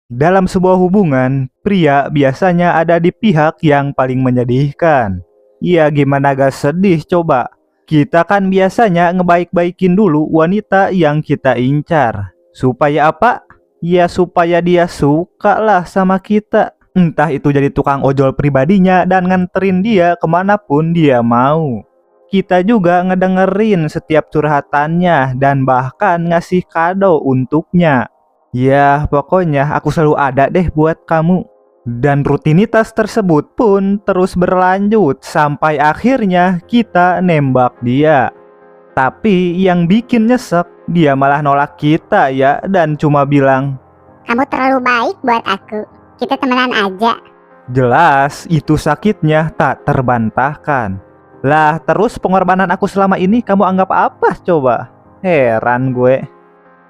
Dalam sebuah hubungan, pria biasanya ada di pihak yang paling menyedihkan. Ya gimana gak sedih coba? Kita kan biasanya ngebaik-baikin dulu wanita yang kita incar. Supaya apa? Ya supaya dia suka lah sama kita. Entah itu jadi tukang ojol pribadinya dan nganterin dia kemanapun dia mau. Kita juga ngedengerin setiap curhatannya dan bahkan ngasih kado untuknya. Ya, pokoknya aku selalu ada deh buat kamu. Dan rutinitas tersebut pun terus berlanjut sampai akhirnya kita nembak dia. Tapi yang bikin nyesek, dia malah nolak kita ya dan cuma bilang, Kamu terlalu baik buat aku. Kita temenan aja. jelas itu sakitnya tak terbantahkan. Lah terus pengorbanan aku selama ini kamu anggap apa coba? Heran gue.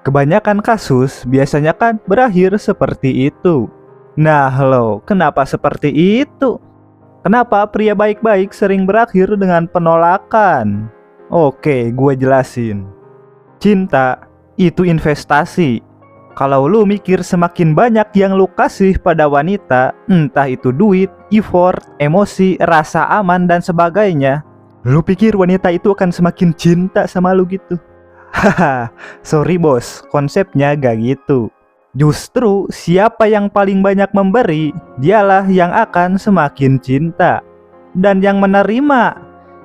Kebanyakan kasus biasanya kan berakhir seperti itu. Nah lo, kenapa seperti itu? Kenapa pria baik-baik sering berakhir dengan penolakan? Oke, gue jelasin. Cinta itu investasi. Kalau lu mikir semakin banyak yang lu kasih pada wanita, entah itu duit, effort, emosi, rasa aman, dan sebagainya, lu pikir wanita itu akan semakin cinta sama lu gitu? Haha, sorry bos, konsepnya gak gitu. Justru siapa yang paling banyak memberi, dialah yang akan semakin cinta. Dan yang menerima,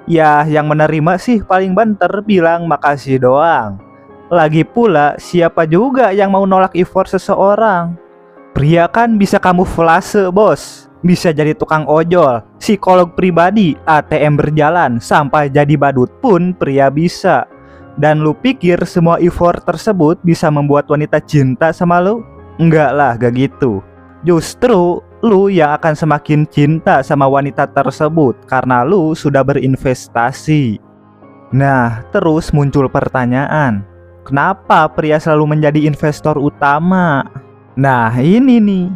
ya yang menerima sih paling banter bilang makasih doang. Lagi pula siapa juga yang mau nolak effort seseorang? Pria kan bisa kamuflase bos, bisa jadi tukang ojol, psikolog pribadi, ATM berjalan, sampai jadi badut pun pria bisa. Dan lu pikir semua effort tersebut bisa membuat wanita cinta sama lu? Enggak lah, gak gitu. Justru lu yang akan semakin cinta sama wanita tersebut karena lu sudah berinvestasi. Nah, terus muncul pertanyaan, kenapa pria selalu menjadi investor utama? Nah, ini nih.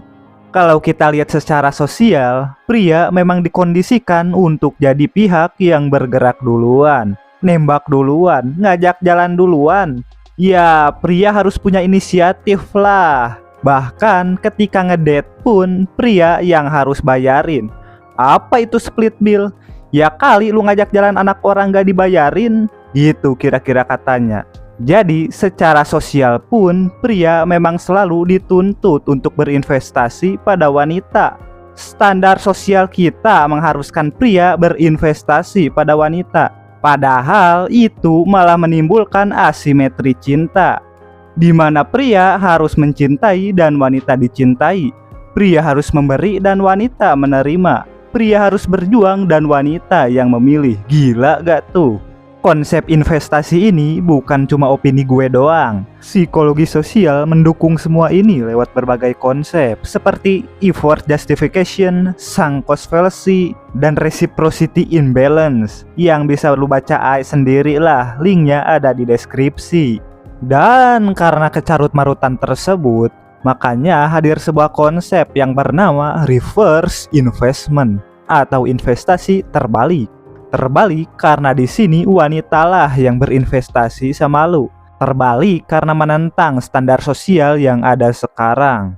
Kalau kita lihat secara sosial, pria memang dikondisikan untuk jadi pihak yang bergerak duluan, nembak duluan, ngajak jalan duluan. Ya, pria harus punya inisiatif lah. Bahkan ketika ngedate pun pria yang harus bayarin. Apa itu split bill? Ya kali lu ngajak jalan anak orang gak dibayarin. Gitu kira-kira katanya. Jadi secara sosial pun pria memang selalu dituntut untuk berinvestasi pada wanita. Standar sosial kita mengharuskan pria berinvestasi pada wanita. Padahal itu malah menimbulkan asimetri cinta, di mana pria harus mencintai dan wanita dicintai. Pria harus memberi dan wanita menerima. Pria harus berjuang dan wanita yang memilih. Gila gak tuh? Konsep investasi ini bukan cuma opini gue doang. Psikologi sosial mendukung semua ini lewat berbagai konsep seperti effort justification, sunk cost fallacy, dan reciprocity imbalance yang bisa lu baca sendiri lah, linknya ada di deskripsi. Dan karena kecarut-marutan tersebut, makanya hadir sebuah konsep yang bernama reverse investment atau investasi terbalik. Terbalik karena di sini wanitalah yang berinvestasi sama lu. Terbalik karena menentang standar sosial yang ada sekarang.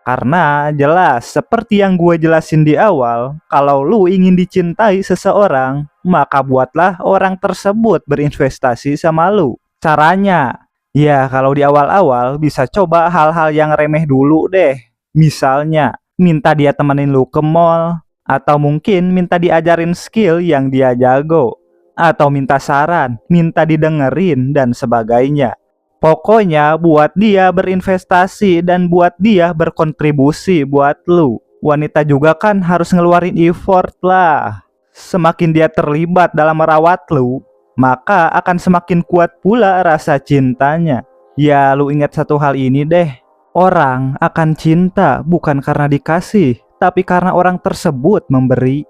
Karena jelas seperti yang gue jelasin di awal, kalau lu ingin dicintai seseorang, maka buatlah orang tersebut berinvestasi sama lu. Caranya, ya kalau di awal-awal bisa coba hal-hal yang remeh dulu deh. Misalnya, minta dia temenin lu ke mall, atau mungkin minta diajarin skill yang dia jago, atau minta saran, minta didengerin, dan sebagainya. Pokoknya buat dia berinvestasi dan buat dia berkontribusi buat lu. Wanita juga kan harus ngeluarin effort lah. Semakin dia terlibat dalam merawat lu, maka akan semakin kuat pula rasa cintanya. Ya lu ingat satu hal ini deh, orang akan cinta bukan karena dikasih, tapi karena orang tersebut memberi.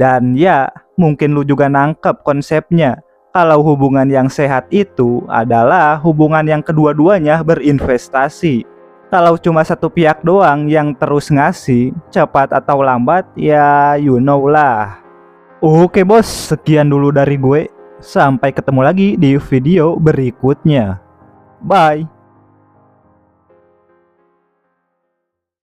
Dan ya, mungkin lu juga nangkep konsepnya. Kalau hubungan yang sehat itu adalah hubungan yang kedua-duanya berinvestasi. Kalau cuma satu pihak doang yang terus ngasih, cepat atau lambat, ya you know lah. Oke bos, sekian dulu dari gue. Sampai ketemu lagi di video berikutnya. Bye.